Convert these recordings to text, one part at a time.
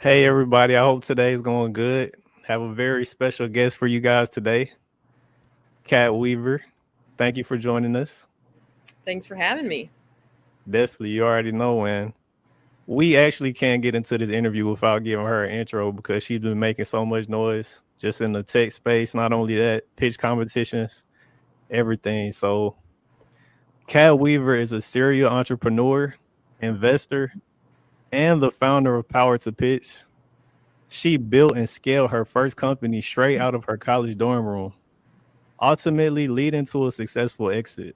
Hey, everybody. I hope today is going good. Have a very special guest for you guys today, Kat Weaver. Thank you for joining us. Thanks for having me. Definitely, you already know when. We actually can't get into this interview without giving her an intro because she's been making so much noise just in the tech space. Not only that, pitch competitions, everything. So, Kat Weaver is a serial entrepreneur, investor, and the founder of Power to Pitch. She built and scaled her first company straight out of her college dorm room, ultimately leading to a successful exit.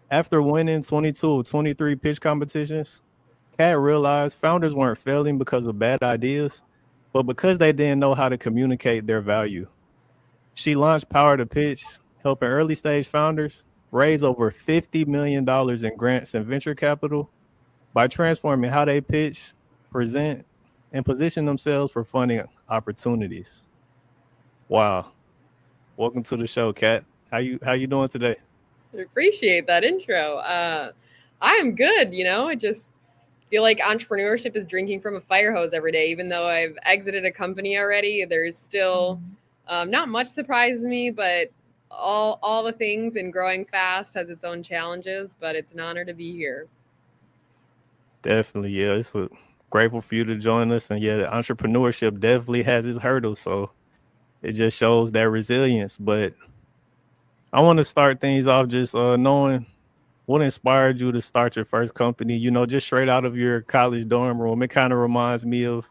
After winning 22 of 23 pitch competitions, Kat realized founders weren't failing because of bad ideas, but because they didn't know how to communicate their value. She launched Power to Pitch, helping early stage founders raise over $50 million in grants and venture capital by transforming how they pitch, present, and position themselves for funding opportunities. Wow. Welcome to the show, Kat. How you doing today? I appreciate that intro. I am good. I just feel like entrepreneurship is drinking from a fire hose every day. Even though I've exited a company already, there's still not much surprises me, but all the things and growing fast has its own challenges. But it's an honor to be here. Definitely, yeah. Grateful for you to join us. And yeah, entrepreneurship definitely has its hurdles. So it just shows that resilience. But I want to start things off just knowing what inspired you to start your first company, just straight out of your college dorm room. It kind of reminds me of,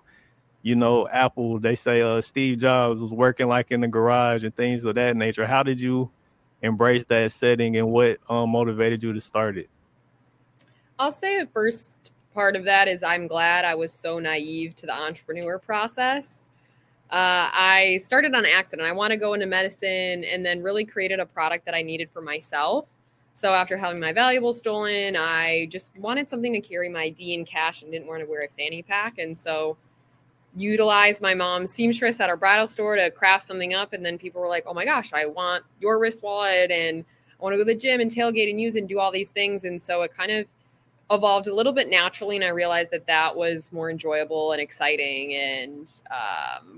Apple. They say Steve Jobs was working like in the garage and things of that nature. How did you embrace that setting and what motivated you to start it? I'll say the first part of that is I'm glad I was so naive to the entrepreneur process. I started on accident. I want to go into medicine and then really created a product that I needed for myself. So after having my valuables stolen, I just wanted something to carry my ID in cash and didn't want to wear a fanny pack. And so utilized my mom's seamstress at our bridal store to craft something up. And then people were like, oh my gosh, I want your wrist wallet and I want to go to the gym and tailgate and use and do all these things. And so it kind of evolved a little bit naturally, and I realized that that was more enjoyable and exciting and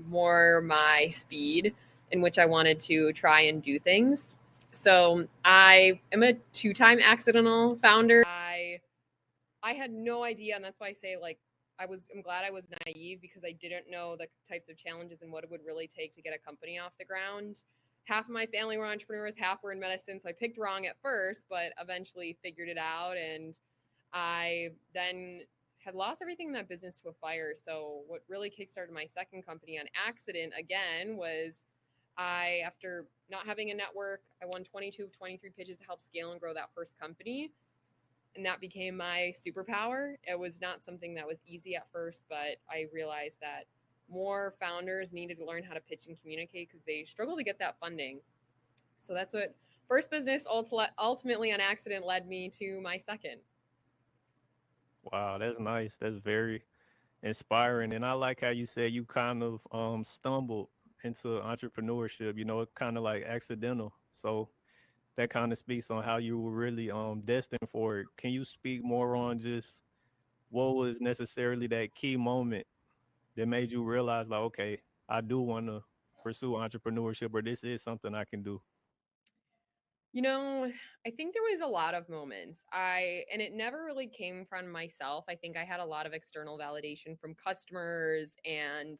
more my speed in which I wanted to try and do things. So I am a two-time accidental founder. I had no idea, and that's why I say I'm glad I was naive because I didn't know the types of challenges and what it would really take to get a company off the ground. Half of my family were entrepreneurs, half were in medicine, so I picked wrong at first, but eventually figured it out. And I then had lost everything in that business to a fire. So what really kickstarted my second company on accident again was after not having a network, I won 22 of 23 pitches to help scale and grow that first company. And that became my superpower. It was not something that was easy at first, but I realized that more founders needed to learn how to pitch and communicate because they struggle to get that funding. So that's what first business ultimately on accident led me to my second. Wow, that's nice. That's very inspiring. And I like how you said you kind of stumbled into entrepreneurship, it kind of like accidental. So that kind of speaks on how you were really destined for it. Can you speak more on just what was necessarily that key moment that made you realize like, okay, I do want to pursue entrepreneurship or this is something I can do? You know, I think there was a lot of moments. And it never really came from myself. I think I had a lot of external validation from customers and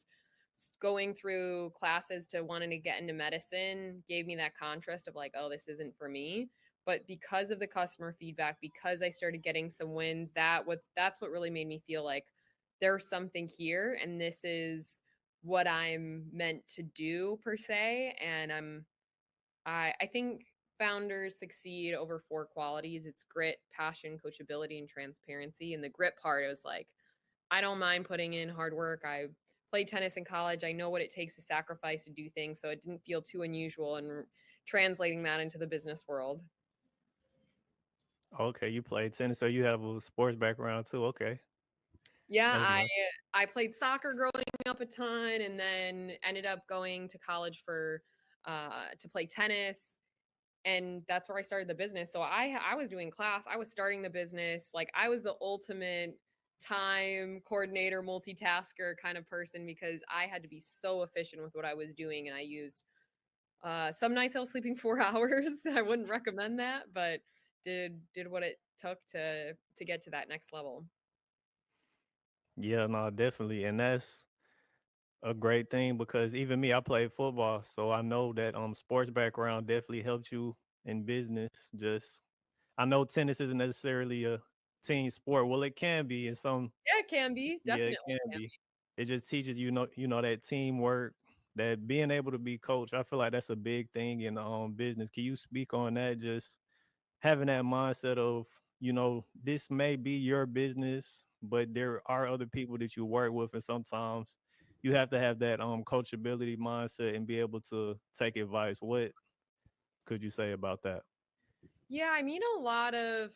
going through classes to wanting to get into medicine gave me that contrast of like, oh, this isn't for me. But because of the customer feedback, because I started getting some wins, that's what really made me feel like there's something here and this is what I'm meant to do per se. And I think founders succeed over four qualities. It's grit, passion, coachability, and transparency. And the grit part is like, I don't mind putting in hard work. I played tennis in college. I know what it takes to sacrifice to do things. So it didn't feel too unusual and translating that into the business world. Okay, you played tennis, so you have a sports background too. Okay, Yeah, that's nice. I played soccer growing up a ton and then ended up going to college for to play tennis, and that's where I started the business. So I was doing class, I was starting the business, like I was the ultimate time coordinator, multitasker kind of person because I had to be so efficient with what I was doing, and I used some nights I was sleeping 4 hours. I wouldn't recommend that, but did what it took to get to that next level. Yeah, no, definitely. And that's a great thing because even me, I played football, so I know that sports background definitely helped you in business. Just I know tennis isn't necessarily a team sport. Well, it can be in some. Yeah, it can be. Yeah, it Definitely can can be. It just teaches you know that teamwork, that being able to be coached. I feel like that's a big thing in business. Can you speak on that? Just having that mindset of, this may be your business, but there are other people that you work with, and sometimes you have to have that coachability mindset and be able to take advice. What could you say about that? Yeah, I mean, a lot of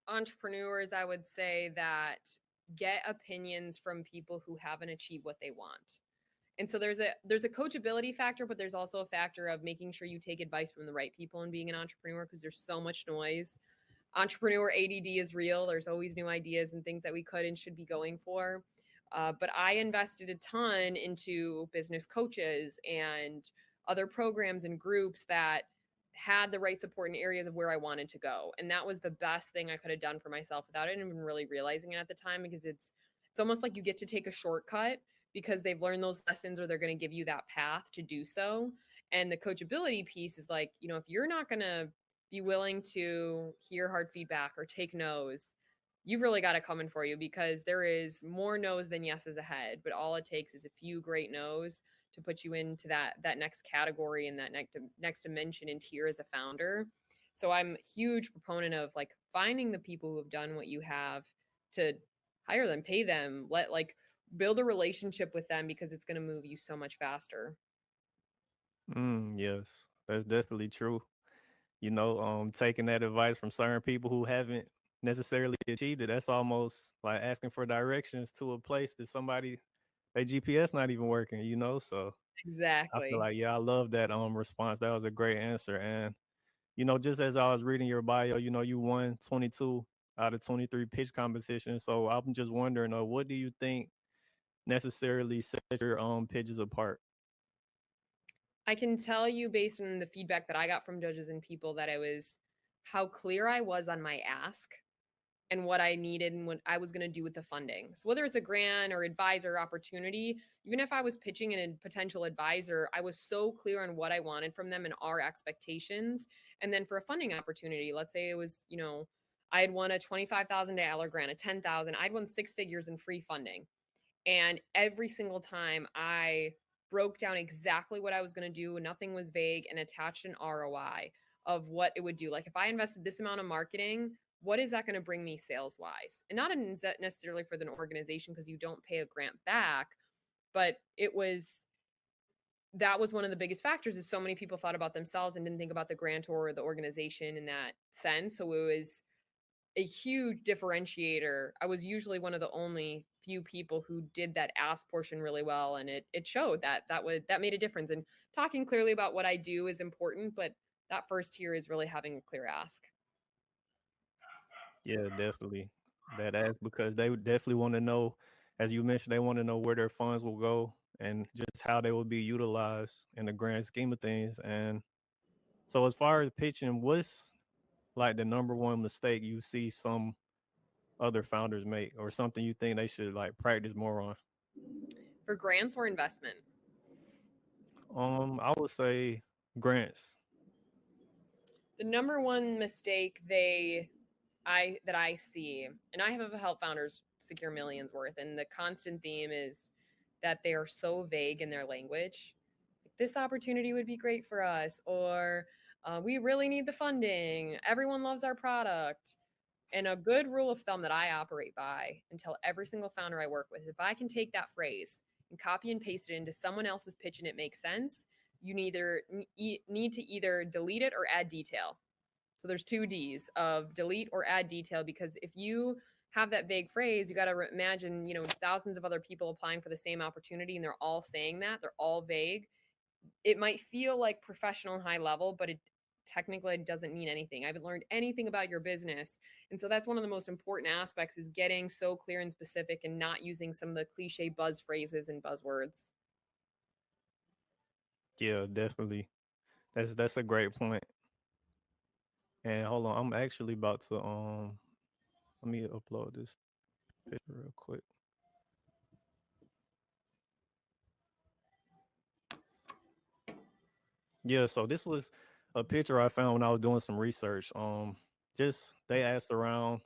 entrepreneurs, I would say, that get opinions from people who haven't achieved what they want. And so there's a coachability factor, but there's also a factor of making sure you take advice from the right people and being an entrepreneur because there's so much noise. Entrepreneur ADD is real. There's always new ideas and things that we could and should be going for. But I invested a ton into business coaches and other programs and groups that had the right support in areas of where I wanted to go. And that was the best thing I could have done for myself without even really realizing it at the time because it's almost like you get to take a shortcut because they've learned those lessons or they're going to give you that path to do so. And the coachability piece is like, if you're not going to be willing to hear hard feedback or take no's, you've really got it coming for you because there is more no's than yeses ahead. But all it takes is a few great no's to put you into that next category and that next dimension and tier as a founder. So I'm a huge proponent of like finding the people who have done what you have to hire them, pay them, build a relationship with them because it's going to move you so much faster. Yes, that's definitely true. Taking that advice from certain people who haven't necessarily achieved it, that's almost like asking for directions to a place that somebody, their GPS not even working. So I feel Exactly. like, yeah, I love that response. That was a great answer. And, just as I was reading your bio, you won 22 out of 23 pitch competitions. So I'm just wondering, what do you think necessarily sets your pitches apart? I can tell you based on the feedback that I got from judges and people that I was how clear I was on my ask and what I needed and what I was going to do with the funding. So whether it's a grant or advisor opportunity, even if I was pitching in a potential advisor, I was so clear on what I wanted from them and our expectations. And then for a funding opportunity, let's say it was, I had won a $25,000 grant, a 10,000, I'd won six figures in free funding. And every single time I broke down exactly what I was going to do, nothing was vague, and attached an ROI of what it would do. Like if I invested this amount of marketing, what is that going to bring me sales wise? And not necessarily for the organization because you don't pay a grant back, but that was one of the biggest factors is so many people thought about themselves and didn't think about the grantor or the organization in that sense. So it was a huge differentiator. I was usually one of the only few people who did that ask portion really well, and it showed that made a difference. And talking clearly about what I do is important, but that first tier is really having a clear ask. Yeah, definitely. That ask because they would definitely want to know, as you mentioned, they want to know where their funds will go and just how they will be utilized in the grand scheme of things. And so, as far as pitching, what's like the number one mistake you see some other founders make, or something you think they should like practice more on? For grants or investment, I would say grants. the number one mistake I see, and I have helped founders secure millions worth, and the constant theme is that they are so vague in their language. Like, this opportunity would be great for us, or we really need the funding. Everyone loves our product. And a good rule of thumb that I operate by and tell every single founder I work with, if I can take that phrase and copy and paste it into someone else's pitch and it makes sense, you need to either delete it or add detail. So there's two D's of delete or add detail, because if you have that vague phrase, you got to imagine, thousands of other people applying for the same opportunity and they're all saying that, they're all vague. It might feel like professional and high level, but technically it doesn't mean anything. I haven't learned anything about your business. And so that's one of the most important aspects, is getting so clear and specific and not using some of the cliche buzz phrases and buzzwords. Yeah, definitely. That's a great point. And hold on, I'm actually about to let me upload this picture real quick. Yeah, so this was a picture I found when I was doing some research. Just they asked around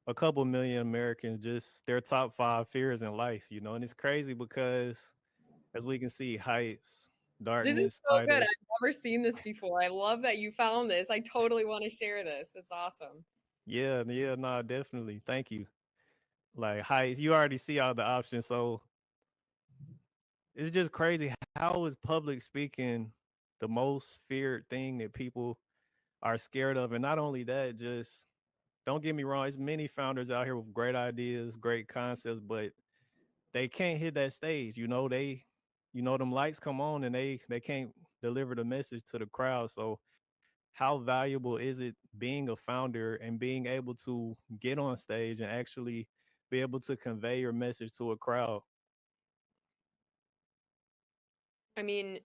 a couple million Americans just their top 5 fears in life, and it's crazy because as we can see, heights, This is darkness, so good. spiders. I've never seen this before. I love that you found this. I totally want to share this. It's awesome. Yeah, yeah, no, definitely. Thank you. Like heights, you already see all the options. So it's just crazy. How is public speaking the most feared thing that people are scared of? And not only that, just don't get me wrong, there's many founders out here with great ideas, great concepts, but they can't hit that stage. Them lights come on and they can't deliver the message to the crowd. So how valuable is it being a founder and being able to get on stage and actually be able to convey your message to a crowd? I mean,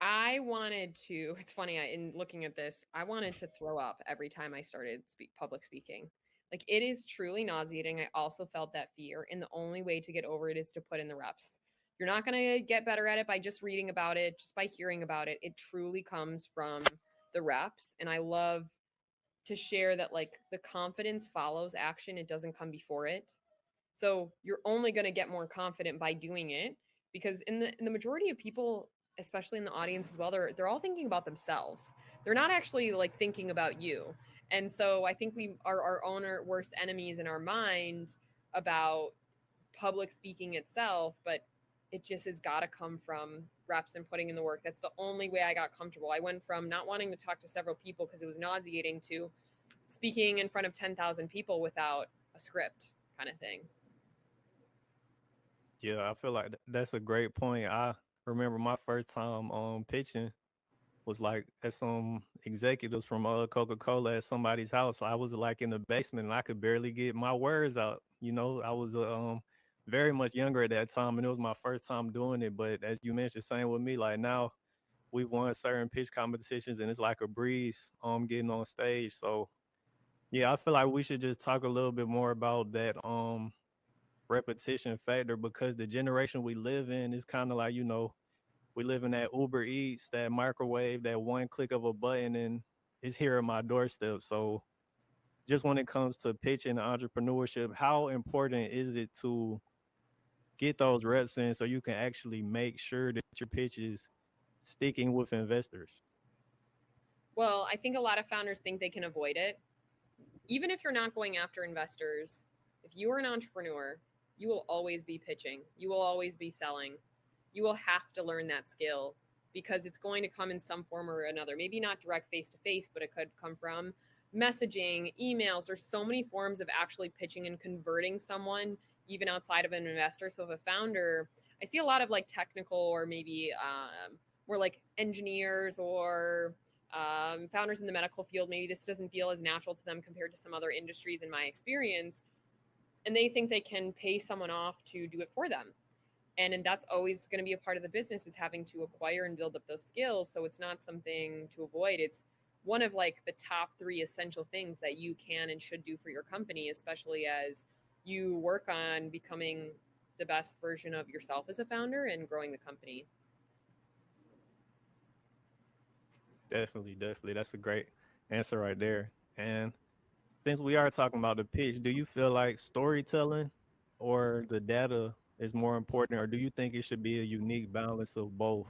I wanted to, it's funny, in looking at this, I wanted to throw up every time I started public speaking. Like, it is truly nauseating. I also felt that fear, and the only way to get over it is to put in the reps. You're not going to get better at it by just reading about it, just by hearing about it. It truly comes from the reps. And I love to share that, like, the confidence follows action, it doesn't come before it. So you're only going to get more confident by doing it, because in the majority of people, especially in the audience as well, they're all thinking about themselves. They're not actually like thinking about you. And so I think we are our own worst enemies in our mind about public speaking itself, but it just has got to come from reps and putting in the work. That's the only way I got comfortable. I went from not wanting to talk to several people because it was nauseating to speaking in front of 10,000 people without a script, kind of thing. Yeah, I feel like that's a great point. I remember my first time pitching was like at some executives from Coca-Cola at somebody's house. I was like in the basement and I could barely get my words out. I was very much younger at that time and it was my first time doing it. But as you mentioned, same with me. Like now we've won certain pitch competitions and it's like a breeze getting on stage. So yeah, I feel like we should just talk a little bit more about that repetition factor because the generation we live in is kind of like, we live in that Uber Eats, that microwave, that one click of a button, and it's here at my doorstep. So just when it comes to pitching entrepreneurship, how important is it to get those reps in so you can actually make sure that your pitch is sticking with investors? Well, I think a lot of founders think they can avoid it. Even if you're not going after investors, if you are an entrepreneur, you will always be pitching. You will always be selling. You will have to learn that skill because it's going to come in some form or another. Maybe not direct face to face, but it could come from messaging, emails. There's so many forms of actually pitching and converting someone, even outside of an investor. So if a founder, I see a lot of like technical or maybe more like engineers or founders in the medical field, maybe this doesn't feel as natural to them compared to some other industries in my experience. And they think they can pay someone off to do it for them. And that's always going to be a part of the business, is having to acquire and build up those skills. So it's not something to avoid. It's one of like the top 3 essential things that you can and should do for your company, especially as you work on becoming the best version of yourself as a founder and growing the company. Definitely, definitely. That's a great answer right there. And since we are talking about the pitch, do you feel like storytelling or the data is more important, or do you think it should be a unique balance of both?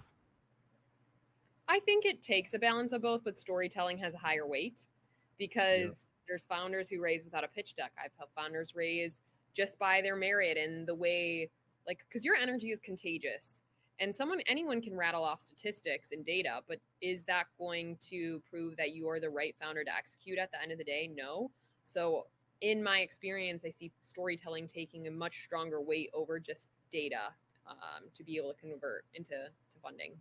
I think it takes a balance of both, but storytelling has a higher weight Yeah, because there's founders who raise without a pitch deck. I've helped founders raise just by their merit and the way, like, because your energy is contagious. And anyone can rattle off statistics and data, but is that going to prove that you are the right founder to execute at the end of the day? No. So, in my experience, I see storytelling taking a much stronger weight over just data to be able to convert into funding.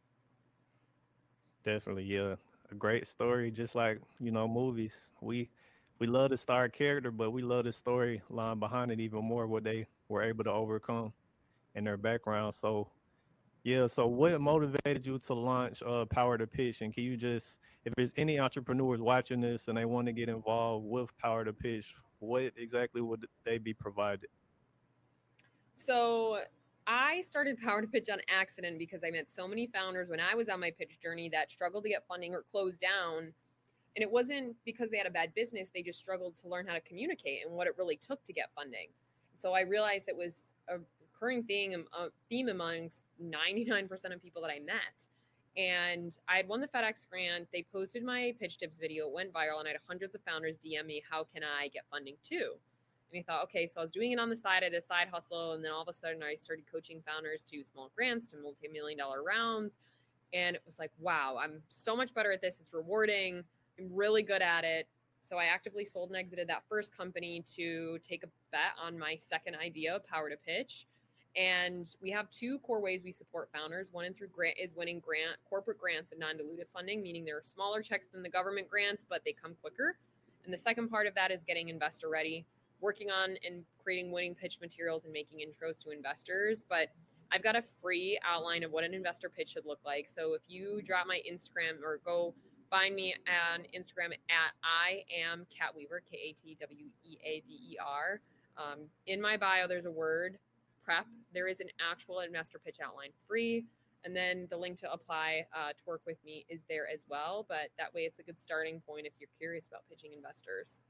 definitely. Yeah, a great story, just like movies. We love the star character, but we love the storyline behind it even more. What they were able to overcome in their background. So yeah. So what motivated you to launch Power to Pitch? And can you just, if there's any entrepreneurs watching this and they want to get involved with Power to Pitch, what exactly would they be provided? So I started Power to Pitch on accident because I met so many founders when I was on my pitch journey that struggled to get funding or closed down. And it wasn't because they had a bad business, they just struggled to learn how to communicate and what it really took to get funding. So I realized it was a recurring theme amongst 99% of people that I met. And I had won the FedEx grant. They posted my pitch tips video. It went viral, and I had hundreds of founders DM me, how can I get funding too? And I thought, okay, so I was doing it on the side. I had a side hustle. And then all of a sudden, I started coaching founders to small grants, to multi-million-dollar rounds. And it was like, wow, I'm so much better at this. It's rewarding. I'm really good at it. So I actively sold and exited that first company to take a bet on my second idea, Power to Pitch. And we have two core ways we support founders. One and through grant is winning corporate grants and non-dilutive funding, meaning they're smaller checks than the government grants, but they come quicker. And the second part of that is getting investor ready, working on and creating winning pitch materials and making intros to investors. But I've got a free outline of what an investor pitch should look like. So if you drop my Instagram or go find me on Instagram at I am Kat Weaver, KatWeaver. In my bio, there's a word prep. There is an actual investor pitch outline free. And then the link to apply to work with me is there as well. But that way, it's a good starting point if you're curious about pitching investors.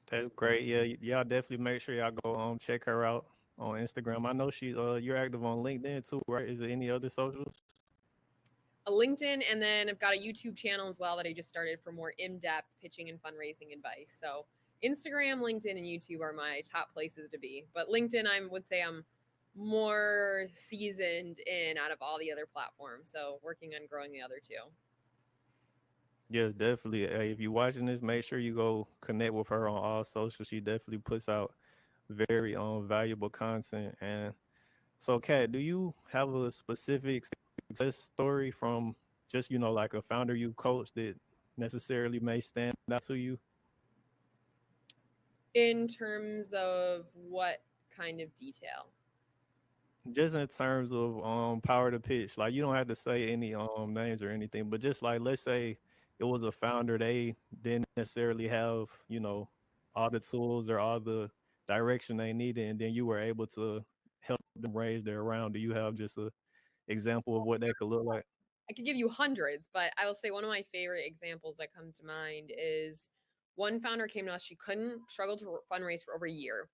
That's great. Yeah, y'all definitely make sure y'all go check her out on Instagram. I know you're active on LinkedIn too, right? Is there any other socials? A LinkedIn, and then I've got a YouTube channel as well that I just started for more in-depth pitching and fundraising advice. So Instagram, LinkedIn, and YouTube are my top places to be. But LinkedIn, I would say I'm more seasoned in out of all the other platforms. So working on growing the other two. Yeah, definitely. Hey, if you're watching this, make sure you go connect with her on all socials. She definitely puts out very valuable content. And so, Kat, do you have a specific success story from just like a founder you coached that necessarily may stand out to you? In terms of what kind of detail? Just in terms of Power to Pitch, like you don't have to say any names or anything, but just like let's say it was a founder, they didn't necessarily have all the tools or all the direction they needed, and then you were able to help them raise their round. Do you have just a example of what that could look like? I could give you hundreds, but I will say one of my favorite examples that comes to mind is one founder came to us. She couldn't struggle to fundraise for over a year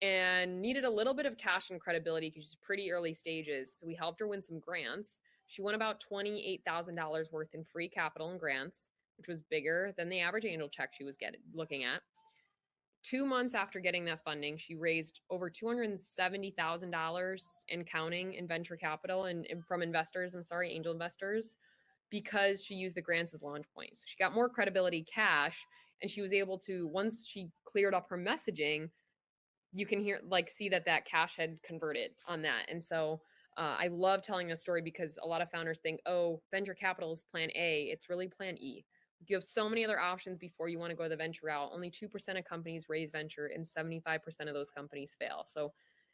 and needed a little bit of cash and credibility because she's pretty early stages. So we helped her win some grants. She won about $28,000 worth in free capital and grants, which was bigger than the average angel check she was looking at. 2 months after getting that funding, she raised over $270,000 in counting in venture capital and from investors, angel investors, because she used the grants as launch points. So she got more credibility cash, and she was able to, once she cleared up her messaging, you can see that cash had converted on that. And so I love telling this story because a lot of founders think, oh, venture capital is plan A. It's really plan E. You have so many other options before you want to go the venture route. Only 2% of companies raise venture and 75% of those companies fail. So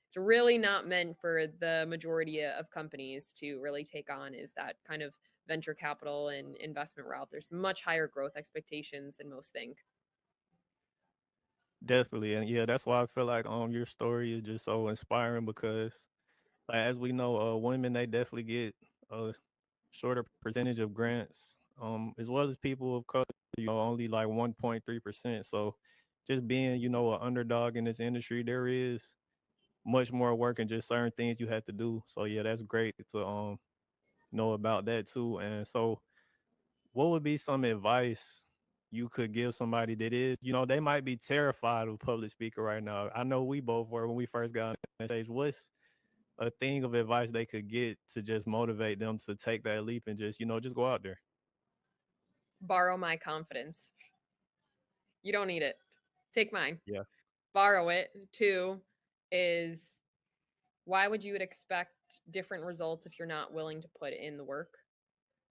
it's really not meant for the majority of companies to really take on is that kind of venture capital and investment route. There's much higher growth expectations than most think. Definitely, and yeah, that's why I feel like your story is just so inspiring because, like, as we know, women they definitely get a shorter percentage of grants, as well as people of color, only like 1.3%. So just being, an underdog in this industry, there is much more work and just certain things you have to do. So yeah, that's great to know about that too. And so what would be some advice you could give somebody that is, they might be terrified of public speaker right now? I know we both were when we first got on that stage. What's a thing of advice they could get to just motivate them to take that leap and just go out there? Borrow my confidence. You don't need it. Take mine. Yeah. Borrow it. Two is, why would you expect different results if you're not willing to put in the work?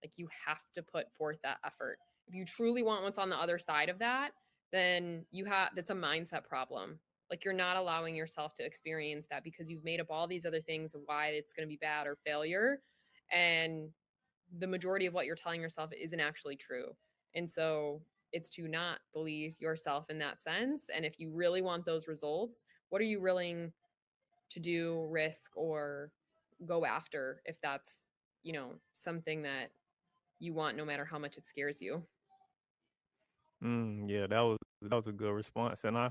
Like you have to put forth that effort. If you truly want what's on the other side of that, then that's a mindset problem. Like you're not allowing yourself to experience that because you've made up all these other things of why it's going to be bad or failure, and the majority of what you're telling yourself isn't actually true. And so it's to not believe yourself in that sense. And if you really want those results, what are you willing to do, risk, or go after if that's, something that you want no matter how much it scares you? Yeah, that was a good response, and I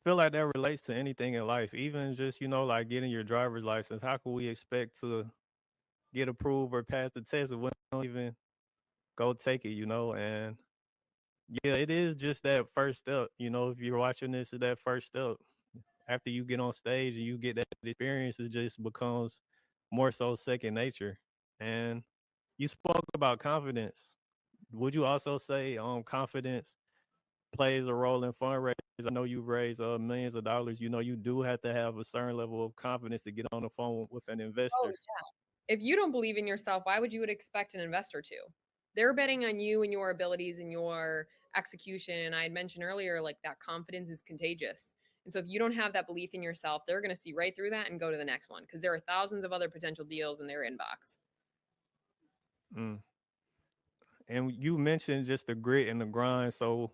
feel like that relates to anything in life, even just like getting your driver's license. How can we expect to get approved or pass the test if we don't even go take it? And yeah, it is just that first step. If you're watching this, is that first step. After you get on stage and you get that experience, it just becomes more so second nature. And you spoke about confidence. Would you also say confidence plays a role in fundraising? I know you've raised millions of dollars. You do have to have a certain level of confidence to get on the phone with an Oh, investor. if you don't believe in yourself, why would you would expect an investor to? They're betting on you and your abilities and your execution. And I had mentioned earlier, like that confidence is contagious. And so if you don't have that belief in yourself, they're going to see right through that and go to the next one because there are thousands of other potential deals in their inbox. Mm. And you mentioned just the grit and the grind. So,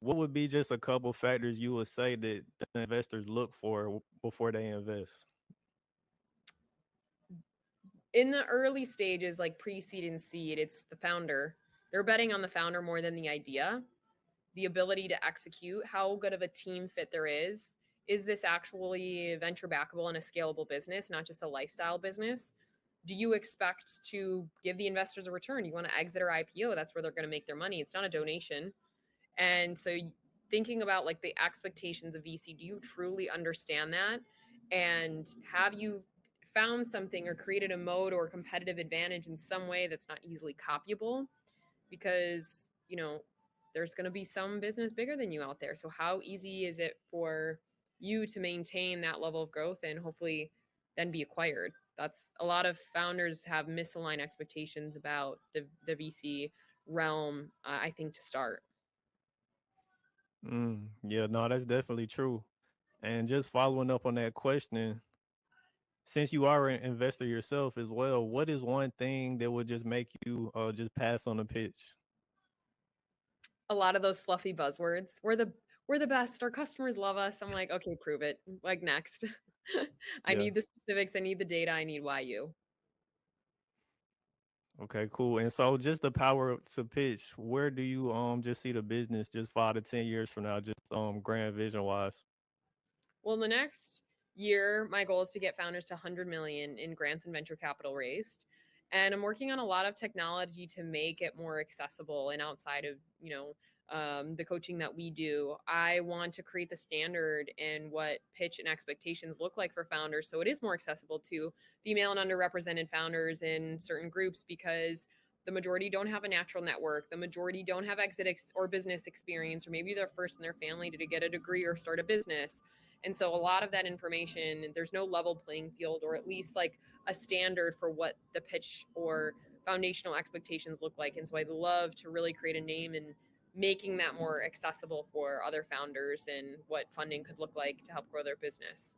what would be just a couple factors you would say that the investors look for before they invest? In the early stages, like pre-seed and seed, it's the founder. They're betting on the founder more than the idea, the ability to execute, how good of a team fit there is. Is this actually venture backable and a scalable business, not just a lifestyle business? Do you expect to give the investors a return? You want to exit or IPO? That's where they're going to make their money. It's not a donation. And so thinking about like the expectations of VC, do you truly understand that? And have you found something or created a mode or competitive advantage in some way that's not easily copyable? Because, there's going to be some business bigger than you out there. So how easy is it for you to maintain that level of growth and hopefully then be acquired? That's a lot of founders have misaligned expectations about the VC realm, I think, to start. Yeah, no, that's definitely true. And just following up on that question, since you are an investor yourself as well, what is one thing that would just make you just pass on the pitch? A lot of those fluffy buzzwords. We're the best. Our customers love us. I'm like, okay, prove it. Like next. I Yeah. need the specifics. I need the data. I need why you. Okay, cool. And so just the power to pitch, where do you just see the business just 5 to 10 years from now, just grand vision wise? Well, in the next year, my goal is to get founders to 100 million in grants and venture capital raised. And I'm working on a lot of technology to make it more accessible and outside of, the coaching that we do. I want to create the standard in what pitch and expectations look like for founders. So it is more accessible to female and underrepresented founders in certain groups because the majority don't have a natural network. The majority don't have or business experience, or maybe they're first in their family to get a degree or start a business. And so a lot of that information, there's no level playing field or at least like a standard for what the pitch or foundational expectations look like. And so I'd love to really create a name and making that more accessible for other founders and what funding could look like to help grow their business.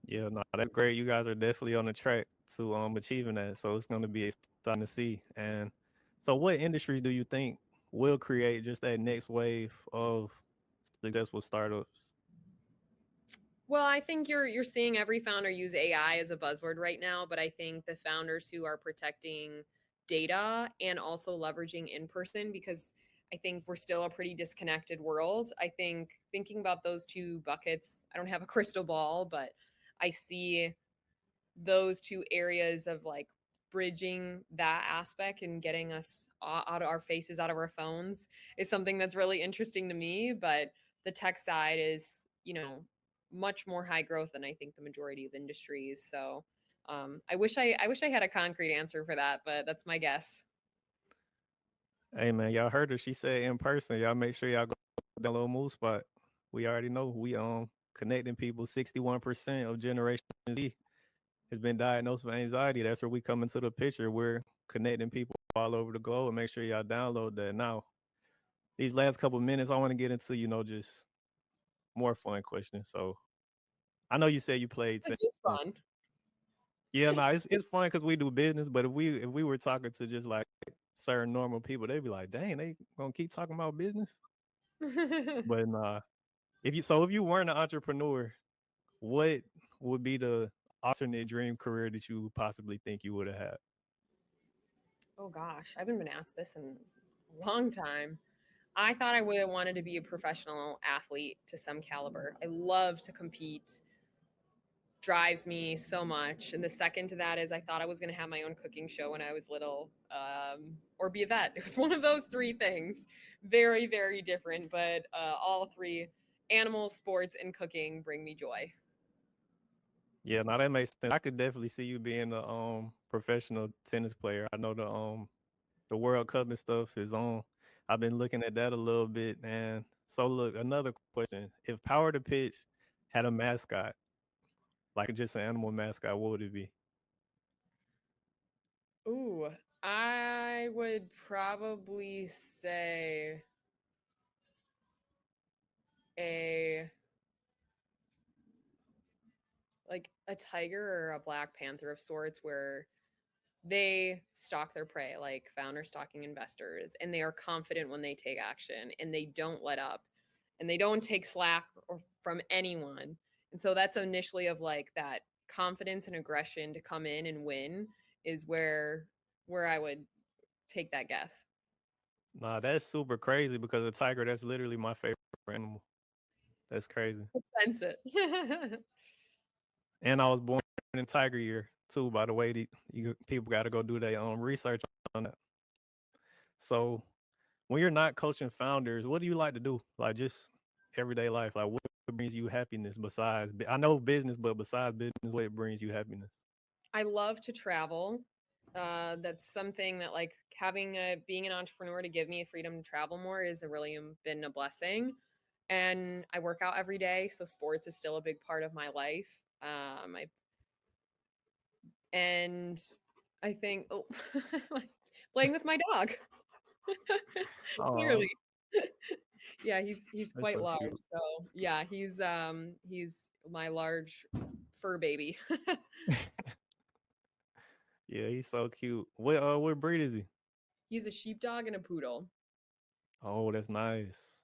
Yeah, no, that's great. You guys are definitely on the track to achieving that. So it's going to be exciting to see. And so, what industries do you think will create just that next wave of successful startups? Well, I think you're seeing every founder use AI as a buzzword right now, but I think the founders who are protecting data and also leveraging in person, because I think we're still a pretty disconnected world. I think thinking about those two buckets, I don't have a crystal ball, but I see those two areas of like bridging that aspect and getting us out of our faces, out of our phones is something that's really interesting to me. But the tech side is, much more high growth than I think the majority of industries. So I wish I had a concrete answer for that, but that's my guess. Hey, man, y'all heard her. She said in person. Y'all make sure y'all go to that little move spot. We already know we connecting people. 61% of Generation Z has been diagnosed with anxiety. That's where we come into the picture. We're connecting people all over the globe. And make sure y'all download that. Now, these last couple of minutes, I want to get into, just more fun questions. So I know you said you played This tennis. is fun. Yeah, no, it's fun because we do business. But if we were talking to just like certain normal people, they'd be like, "Dang, they gonna keep talking about business." But nah, if you weren't an entrepreneur, what would be the alternate dream career that you possibly think you would have had? Oh gosh, I haven't been asked this in a long time. I thought I would have wanted to be a professional athlete to some caliber. I love to compete, drives me so much. And the second to that is I thought I was going to have my own cooking show when I was little, or be a vet. It was one of those three things. Very, very different, but all three, animals, sports, and cooking, bring me joy. Yeah, now that makes sense. I could definitely see you being a professional tennis player. I know the World Cup and stuff is on. I've been looking at that a little bit, and so look, another question: if Power to Pitch had a mascot, like just an animal mascot, what would it be? Ooh, I would probably say a like a tiger or a black panther of sorts where they stalk their prey like founder stalking investors, and they are confident when they take action and they don't let up and they don't take slack or from anyone. And so that's initially of like that confidence and aggression to come in and win is where I would take that guess. Nah, that's super crazy because a tiger, that's literally my favorite animal. That's crazy. Let's sense it. And I was born in Tiger Year too. By the way, people got to go do their own research on that. So when you're not coaching founders, what do you like to do? Like just everyday life. Like what brings you happiness besides? I know business, but besides business, what brings you happiness? I love to travel. That's something that like having a being an entrepreneur to give me freedom to travel more is a really been a blessing. And I work out every day, so sports is still a big part of my life. I and I think oh, like playing with my dog. Oh, Clearly, yeah, he's that's quite so large. cute. So yeah, he's my large fur baby. Yeah, he's so cute. What breed is he? He's a sheepdog and a poodle. Oh, that's nice.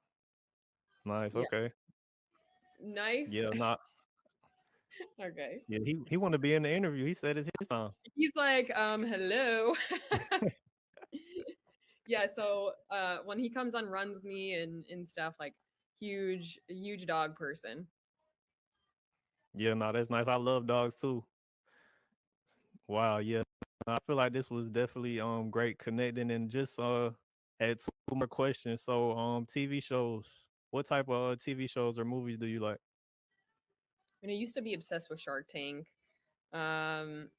Nice. Yeah, Okay. nice. Yeah, not. Okay. Yeah, he want to be in the interview. He said it's his time. He's like, hello. Yeah, so when he comes on runs with me and stuff, like huge dog person. Yeah, no, that's nice. I love dogs too. Wow, yeah. I feel like this was definitely great connecting and just had two more questions. So TV shows. What type of TV shows or movies do you like? I mean, I used to be obsessed with Shark Tank. Um,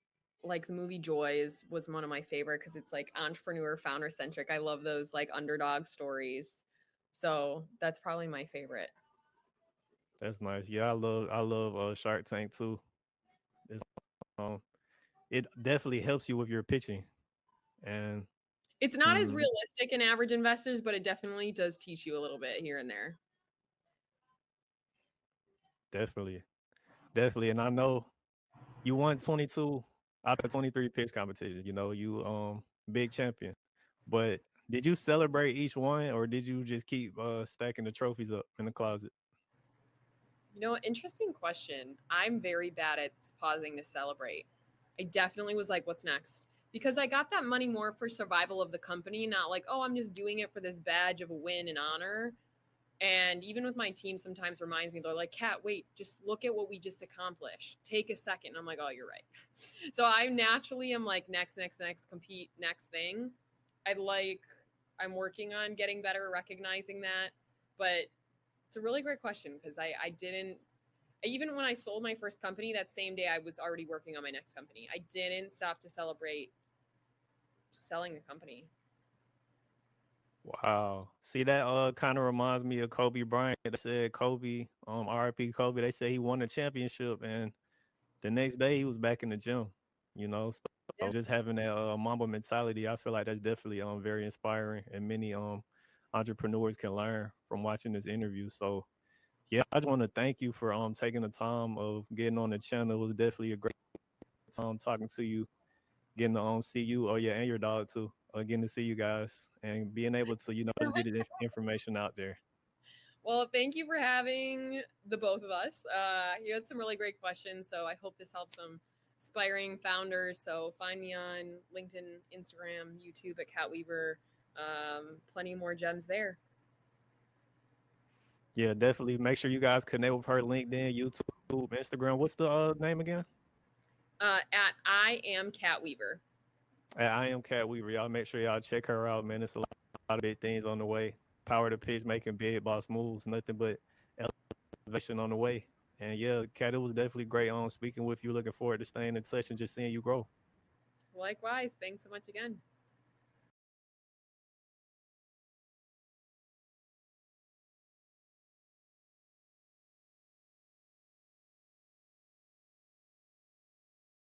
like the movie Joy was one of my favorite because it's like entrepreneur founder centric. I love those like underdog stories. So that's probably my favorite. That's nice. Yeah, I love Shark Tank too. It's, um it definitely helps you with your pitching and It's not as mhm, realistic in average investors, but it definitely does teach you a little bit here and there. definitely. Definitely. And I know you won 22 out of 23 pitch competitions. You big champion. But did you celebrate each one or did you just keep stacking the trophies up in the closet? You know, interesting question. I'm very bad at pausing to celebrate. I definitely was like, what's next? Because I got that money more for survival of the company, not like, oh, I'm just doing it for this badge of a win and honor. And even with my team, sometimes reminds me, they're like, Kat, wait, just look at what we just accomplished. Take a second. And I'm like, oh, you're right. So I naturally am like, next, compete, next thing. I like, I'm working on getting better at recognizing that. But it's a really great question because I didn't, even when I sold my first company, that same day I was already working on my next company. I didn't stop to celebrate selling the company. Wow. See that kind of reminds me of Kobe Bryant. They said Kobe, RIP Kobe, they said he won a championship and the next day he was back in the gym. you know. So Yeah. just having that Mamba mentality, I feel like that's definitely very inspiring, and many entrepreneurs can learn from watching this interview. So yeah, I just want to thank you for taking the time of getting on the channel. It was definitely a great time talking to you, getting to see you, oh yeah, and your dog too. Getting to see you guys and being able to, just get the information out there. Well, thank you for having the both of us. You had some really great questions, so I hope this helps some aspiring founders. So find me on LinkedIn, Instagram, YouTube at Cat Weaver. Plenty more gems there. Yeah, definitely. Make sure you guys connect with her LinkedIn, YouTube, Instagram. What's the name again? At I am Cat Weaver. I am Cat Weaver. Y'all make sure y'all check her out, man. It's a lot of big things on the way. Power to pitch, making big boss moves, nothing but elevation on the way. And yeah, Cat, it was definitely great on speaking with you. Looking forward to staying in touch and just seeing you grow. Likewise. Thanks so much again.